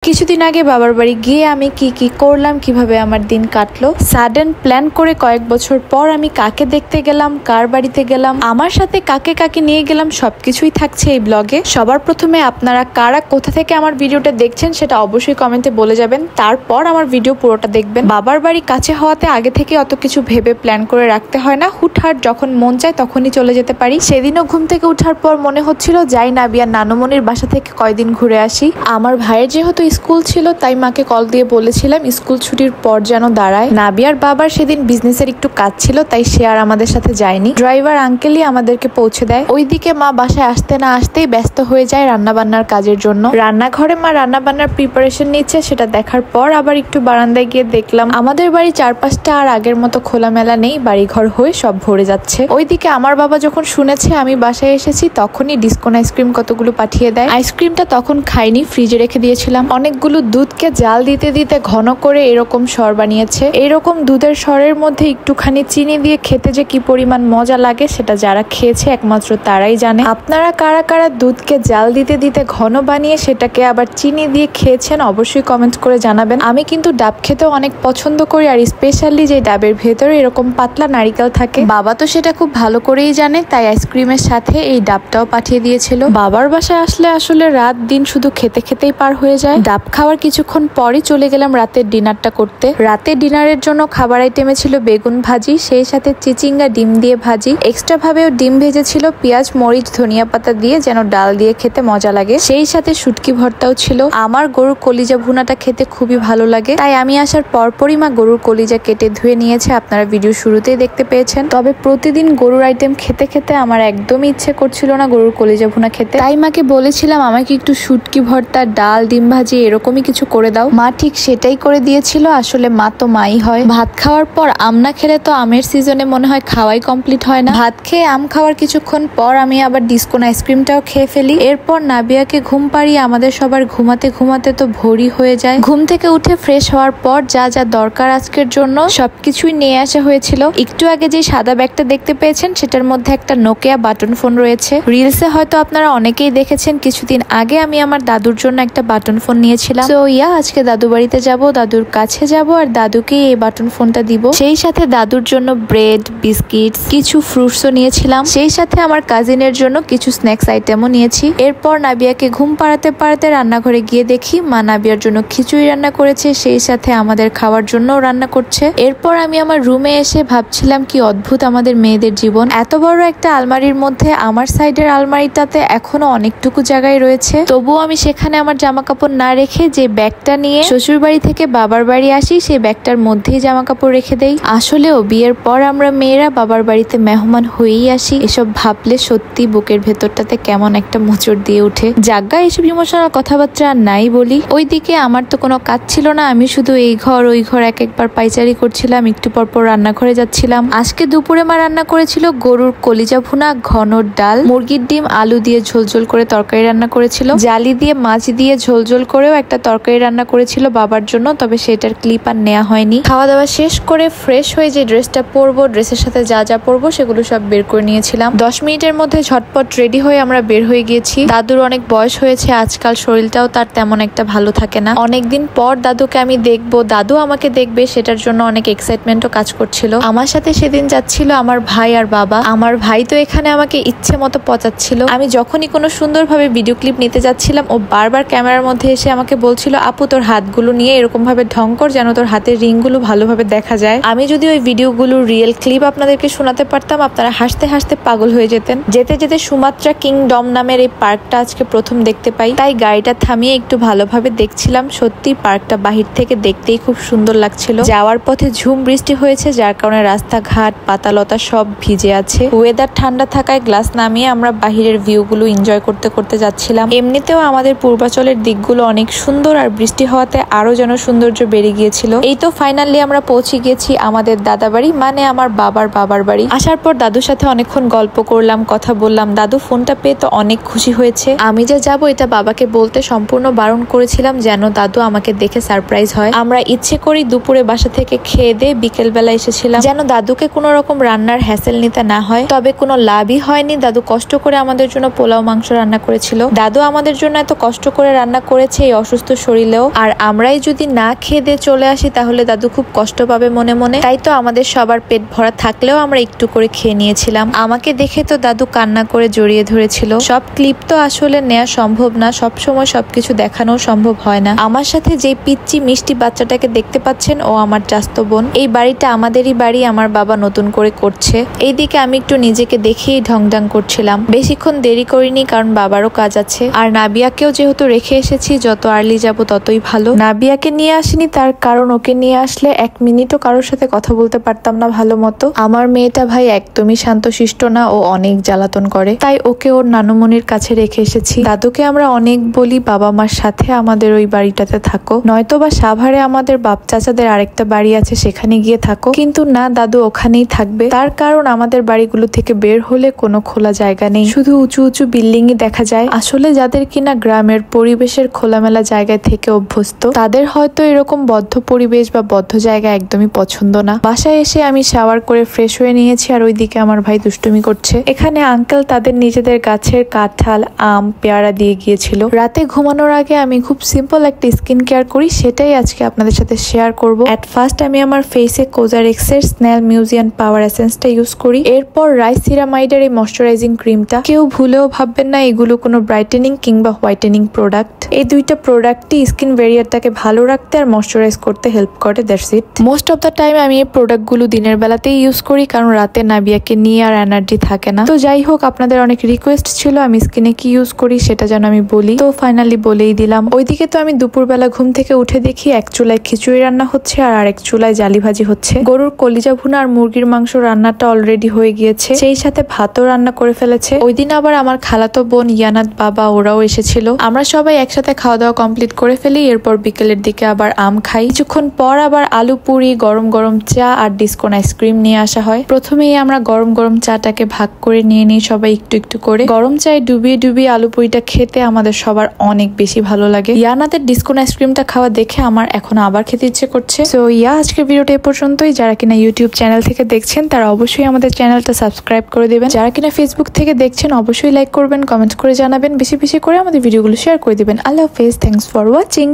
কিছুদিন আগে বাবার বাড়ি গিয়ে আমি কি করলাম, কিভাবে আমার দিন কাটলো, সাডেন প্ল্যান করে কয়েক বছর পর আমি কাকে দেখতে গেলাম, কার বাড়িতে গেলাম, আমার সাথে কাকে কাকে নিয়ে গেলাম, সবকিছুই থাকছে এই ব্লগে। সবার প্রথমে আপনারা কারা কোথা থেকে আমার ভিডিওটা দেখছেন সেটা অবশ্যই কমেন্টে বলে যাবেন, তারপর আমার ভিডিও পুরোটা দেখবেন। বাবার বাড়ি কাছে হওয়াতে আগে থেকে অত কিছু ভেবে প্ল্যান করে রাখতে হয় না, হুটহাট যখন মন চায় তখনই চলে যেতে পারি। সেদিনও ঘুম থেকে উঠার পর মনে হচ্ছিল যাই নাবিয়া নানুমনির বাসা থেকে কয়দিন ঘুরে আসি। আমার ভাইয়ের যেহেতু স্কুল ছিল তাই মাকে কল দিয়ে বলেছিলাম স্কুল ছুটির পর যেন দাঁড়ায়। নাবিয়ার বাবার সেদিন বিজনেসের একটু কাজ ছিল তাই সে আর আমাদের সাথে যায়নি, ড্রাইভার আঙ্কেলই আমাদেরকে পৌঁছে দেয়। ওইদিকে মা বাসায় আসতে না আসতেই ব্যস্ত হয়ে যায় রান্নাবান্নার কাজের জন্য। রান্নাঘরে মা রান্নাবান্নার প্রিপারেশন নিচ্ছে, সেটা দেখার পর আবার একটু বারান্দায় গিয়ে দেখলাম আমাদের বাড়ি চারপাশটা আর আগের মতো খোলামেলা নেই, বাড়িঘর হয়ে সব ভরে যাচ্ছে। ওইদিকে আমার বাবা যখন শুনেছে আমি বাসায় এসেছি তখনই ডিসকন আইসক্রিম কতগুলো পাঠিয়ে দেয়। আইসক্রিমটা তখন খাইনি, ফ্রিজে রেখে দিয়েছিলাম। অনেকগুলো দুধকে জাল দিতে দিতে ঘন করে এরকম সর বানিয়েছে। এইরকম দুধের সরের মধ্যে একটুখানি চিনি দিয়ে খেতে যে কি পরিমাণ মজা লাগে সেটা যারা খেয়েছে একমাত্র তারাই জানে। আপনারা কারা কারা দুধকে জাল দিতে দিতে ঘন বানিয়ে সেটাকে আবার চিনি দিয়ে খেয়েছেন অবশ্যই কমেন্ট করে জানাবেন। আমি কিন্তু ডাব খেতেও অনেক পছন্দ করি, আর স্পেশালি যে ডাবের ভেতরে এরকম পাতলা নারিকেল থাকে, বাবা তো সেটা খুব ভালো করেই জানে, তাই আইসক্রিমের সাথে এই ডাবটাও পাঠিয়ে দিয়েছিল। বাবার বাসায় আসলে আসলে রাত দিন শুধু খেতে খেতেই পার হয়ে যায়। ডাব খাওয়ার কিছুক্ষণ পরই চলে গেলাম রাতের ডিনারটা করতে। রাতের ডিনারের জন্য খাবার আইটেমে ছিল বেগুন ভাজি, সেই সাথে চিচিঙ্গা ডিম দিয়ে ভাজি, এক্সট্রা ভাবেও ডিম ভেজেছিল পেঁয়াজ মরিচ ধনিয়া পাতা দিয়ে, যেন ডাল দিয়ে খেতে মজা লাগে। সেই সাথে শুটকি ভর্তাও ছিল। আমার গরুর কলিজা ভুনাটা খেতে খুবই ভালো লাগে, তাই আমি আসার পরপরই মা গরুর কলিজা কেটে ধুয়ে নিয়েছে, আপনারা ভিডিও শুরুতেই দেখতে পেয়েছেন। তবে প্রতিদিন গরুর আইটেম খেতে খেতে আমার একদমই ইচ্ছে করছিল না গরুর কলিজা ভুনা খেতে, তাই মাকে বলেছিলাম আমাকে একটু শুটকি ভর্তা, ডাল, ডিম ভাজি এরকমই কিছু করে দাও। মা ঠিক সেটাই করে দিয়েছিল। আসলে মা তো মাই হয়। ভাত খাওয়ার পর আম না খেলে তো আমের সিজনে মনে হয় খাওয়াই কমপ্লিট হয় না। ভাত খেয়ে আম খাওয়ার কিছুক্ষণ পর আমি আবার ডিসকন আইসক্রিমটাও খেয়ে ফেলি। এরপর নাবিয়াকে ঘুম পাড়িয়ে আমাদের সবার ঘুমাতে ঘুমাতে তো ভোরই হয়ে যায়। ঘুম থেকে উঠে ফ্রেশ হওয়ার পর যা যা দরকার আজকের জন্য সবকিছুই নিয়ে আসা হয়েছিল। একটু আগে যে সাদা ব্যাগটা দেখতে পেয়েছেন সেটার মধ্যে একটা নোকিয়া বাটন ফোন রয়েছে। রিলসে হয়তো আপনারা অনেকেই দেখেছেন, কিছুদিন আগে আমি আমার দাদুর জন্য একটা বাটন ফোন নিয়েছিলাম। তো আজকে দাদু বাড়িতে যাব, দাদুর কাছে যাব আর দাদুকে এই বাটন ফোনটা দিব। সেই সাথে দাদুর জন্য ব্রেড, বিস্কিট, কিছু ফ্রুটসও নিয়েছিলাম। সেই সাথে আমার কাজিনের জন্য কিছু স্ন্যাক্স আইটেমও নিয়েছি। এরপর নাবিয়াকে ঘুম পাড়াতে পাড়াতে রান্নাঘরে গিয়ে দেখি মা নাবিয়ার জন্য খিচুড়ি রান্না করেছে, সেই সাথে আমাদের খাওয়ার জন্যও রান্না করছে। এরপর আমি আমার রুমে এসে ভাবছিলাম কি অদ্ভুত আমাদের মেয়েদের জীবন। এত বড় একটা আলমারির মধ্যে আমার সাইডের আলমারিটাতে এখনো অনেকটুকু জায়গায় রয়েছে, তবুও আমি সেখানে আমার জামা কাপড় না রেখে যে ব্যাগটা নিয়ে শ্বশুর বাড়ি থেকে বাবার বাড়ি আসি সেই ব্যাগটার মধ্যেই জামা কাপড় রেখে দেই। আসলেও বিয়ের পর আমরা মেয়েরা বাবার বাড়িতে মেহমান হয়েই আসি। এসব ভাবলে সত্যি বুকের ভেতরটাতে কেমন একটা মোচড় দিয়ে উঠে। জাগা এসব ইমোশনাল কথাবার্তা আর নাই বলি। ওইদিকে আমার তো কোনো কাজ ছিল না, আমি শুধু এই ঘর ওই ঘর এক একবার পাইচারি করছিলাম, একটু পরপর রান্নাঘরে যাচ্ছিলাম। আজকে দুপুরে মা রান্না করেছিল গরুর কলিজা ভুনা, ঘন ডাল, মুরগির ডিম আলু দিয়ে ঝোলঝোল করে তরকারি রান্না করেছিল, জালি দিয়ে মাছ দিয়ে ঝোলঝোল করেও একটা তরকারি রান্না করেছিল বাবার জন্য, তবে সেটার ক্লিপ আর নেওয়া হয়নি। খাওয়া দাওয়া শেষ করে ফ্রেশ হয়ে যে ড্রেসটা পরবো, ড্রেসের সাথে যা যা পরবো সেগুলো সব বের করে নিয়েছিলাম। 10 মিনিটের মধ্যে ঝটপট রেডি হয়ে আমরা বের হয়ে গিয়েছি। দাদুর অনেক বয়স হয়েছে, আজকাল শরীরটাও তার তেমন একটা ভালো থাকে না। অনেকদিন পর দাদুকে আমি দেখবো, দাদু আমাকে দেখবে, সেটার জন্য অনেক এক্সাইটমেন্টও কাজ করছিল। আমার সাথে সেদিন যাচ্ছিল আমার ভাই আর বাবা। আমার ভাই তো এখানে আমাকে ইচ্ছে মতো পচাচ্ছিল। আমি যখনই কোনো সুন্দরভাবে ভিডিও ক্লিপ নিতে যাচ্ছিলাম ও বারবার ক্যামেরার মধ্যে এসে আমাকে বলছিল আপু তোর হাতগুলো নিয়ে এরকম ভাবে ঢং কর যেন তোর হাতের রিংগুলো ভালোভাবে দেখা যায়। আমি যদি ওই ভিডিওগুলোর রিয়েল ক্লিপ আপনাদেরকে শোনাতে পারতাম আপনারা হাসতে হাসতে পাগল হয়ে যেতেন। যেতে যেতে সুমাত্রা কিংডম নামের এই পার্কটা আজকে প্রথম দেখতে পাই, তাই গাড়িটা থামিয়ে একটু ভালোভাবে দেখছিলাম। সত্যি পার্কটা বাহির থেকে দেখতেই খুব সুন্দর লাগছিল। যাওয়ার পথে ঝুম বৃষ্টি হয়েছে, যার কারণে রাস্তাঘাট পাতালতা সব ভিজে আছে। ওয়েদার ঠান্ডা থাকায় গ্লাস নামিয়ে আমরা বাহিরের ভিউগুলো এনজয় করতে করতে যাচ্ছিলাম। এমনিতেও আমাদের পূর্বাচলের দিকগুলো অনেক সুন্দর, আর বৃষ্টি হওয়াতে আরো যেন সৌন্দর্য বেড়ে গিয়েছিল। এই তো ফাইনালি আমরা পৌঁছে গেছি আমাদের দাদা বাড়ি, মানে আমার বাবার বাড়ি। আসার পর দাদুর সাথে অনেকক্ষণ গল্প করলাম, কথা বললাম। দাদু ফোনটা পেয়ে তো অনেক খুশি হয়েছে। আমি যে যাবো এটা বাবাকে বলতে সম্পূর্ণ বারণ করেছিলাম যেন দাদু আমাকে দেখে সারপ্রাইজ হয়। আমরা ইচ্ছে করি দুপুরে বাসা থেকে খেয়ে দিয়ে বিকেল বেলা এসেছিলাম যেন দাদুকে কোনো রকম রান্নার হ্যাসেল নিতে না হয়। তবে কোনো লাভই হয়নি। দাদু কষ্ট করে আমাদের জন্য পোলাও মাংস রান্না করেছিল। দাদু আমাদের জন্য এত কষ্ট করে রান্না করেছে এই অসুস্থ শরীরেও। আর আমরাই যদি না খেয়ে দিয়ে চলে আসি তাহলে দাদু খুব কষ্ট পাবে মনে মনে। তাই তো আমাদের সবার পেট ভরা থাকলেও আমরা একটু করে খেয়ে নিয়েছিলাম। আমাকে দেখে তো দাদু কান্না করে জড়িয়ে ধরেছিল। সব ক্লিপ তো আসলে নেওয়া সম্ভব না, সব সময় সবকিছু দেখানো সম্ভব হয় না। আমার সাথে যে পিচ্চি মিষ্টি বাচ্চাটাকে দেখতে পাচ্ছেন ও আমার চাস্তো বোন। এই বাড়িটা আমাদেরই বাড়ি, আমার বাবা নতুন করে করছে। এইদিকে আমি একটু নিজেকে দেখেই ঢংঢাং করছিলাম। বেশিক্ষণ দেরি করিনি কারণ বাবারও কাজ আছে। আর নাবিয়াকেও যেহেতু রেখে এসেছি, যত আর্লি যাব ততই ভালো। নাবিয়াকে নিয়ে আসিনি তার কারণ ওকে নিয়ে আসলে 1 মিনিটও কারোর সাথে কথা বলতে পারতাম না ভালো মতো। আমার মেয়েটা ভাই একদমই শান্তশিষ্ট না, ও অনেক জ্বালাতন করে। তাই ওকে ওর নানুমনির কাছে রেখে এসেছি। দাদুকে আমরা অনেক বলি বাবা মার সাথে আমাদের ওই বাড়িটাতে থাকো, নয়তো বা সাভারে আমাদের বাপ চাচাদের আরেকটা বাড়ি আছে সেখানে গিয়ে থাকো। কিন্তু না, দাদু ওখানেই থাকবে। তার কারণ আমাদের বাড়িগুলো থেকে বের হলে কোনো খোলা জায়গা নেই, শুধু উঁচু উঁচু বিল্ডিংই দেখা যায়। আসলে যাদের কিনা গ্রামের পরিবেশের খোলামেলা জায়গায় থেকে অভ্যস্ত, তাদের হয়তো এরকম বদ্ধ পরিবেশ বা বদ্ধ জায়গা একদমই পছন্দ না। বাসায় এসে আমি শাওয়ার করে ফ্রেশ হয়ে নিয়েছি আর ওইদিকে আমার ভাই দুষ্টুমি করছে। এখানে আঙ্কেল তাদের নিজেদের গাছের কাঁঠাল, আম, পেয়ারা দিয়ে গিয়েছিল। রাতে ঘুমানোর আগে আমি খুব সিম্পল একটা স্কিন কেয়ার করি, সেটাই আজকে আপনাদের সাথে শেয়ার করব। এট ফার্স্ট আমি আমার ফেসে কোজারেক্সের স্নেল মিউজিয়াম পাওয়ার এসেন্সটা ইউজ করি। এরপর রাইস সিরামাইডের এই ময়শ্চারাইজিং ক্রিমটা। কেউ ভুলেও ভাববেন না এগুলো কোনো ব্রাইটেনিং কিংবা হোয়াইটেনিং প্রোডাক্ট। এই দুইটা প্রোডাক্টই স্কিন ব্যারিয়ারটাকে ভালো রাখতে আর ময়শ্চারাইজ করতে হেল্প করে। That's it. Most of the time আমি এই প্রোডাক্টগুলো দিনের বেলাতেই ইউজ করি কারণ রাতে নাবিয়াকে নিয়ে আর এনার্জি থাকে না। তো যাই হোক, আপনাদের অনেক রিকোয়েস্ট ছিল আমি স্কিনে কি ইউজ করি সেটা যেন আমি বলি, তো ফাইনালি বলেই দিলাম। ওইদিকে তো আমি দুপুরবেলা ঘুম থেকে উঠে দেখি এক চুলায় খিচুড়ি রান্না হচ্ছে আর আরেক চুলায় জালি ভাজি হচ্ছে। গরুর কলিজা ভুনা আর মুরগির মাংস রান্নাটা অলরেডি হয়ে গিয়েছে, সেই সাথে ভাতও রান্না করে ফেলেছে। ওই দিন আবার আমার খালাতো বোন, ইয়ানাত বাবা ওরাও এসেছিল। আমরা সবাই একসাথে খাওয়া দাওয়া কমপ্লিট করে ফেলি। এরপর বিকেলের দিকে আবার আম খাই। কিছুক্ষণ পর আবার আলু পুরি, গরম গরম চা আর ডিসকন আইসক্রিম নিয়ে আসা হয়। প্রথমেই আমরা গরম গরম চাটাকে ভাগ করে নিয়ে নিই সবাই একটু একটু করে। গরম চায়ে ডুবিয়ে ডুবিয়ে আলু পুরিটা খেতে আমাদের সবার অনেক বেশি ভালো লাগে। ইয়ানাদের ডিসকন আইসক্রিমটা খাওয়া দেখে আমার এখন আবার খেতে ইচ্ছে করছে। সো আজকের ভিডিওটা এ পর্যন্তই। যারা কিনা ইউটিউব চ্যানেল থেকে দেখছেন তারা অবশ্যই আমাদের চ্যানেলটা সাবস্ক্রাইব করে দেবেন। যারা কিনা ফেসবুক থেকে দেখছেন অবশ্যই লাইক করবেন, কমেন্ট করে জানাবেন, বেশি বেশি করে আমাদের ভিডিওগুলো শেয়ার করে দিবেন। আল্লাহ হাফেজ, থ্যাঙ্কস ফর ওয়াচিং।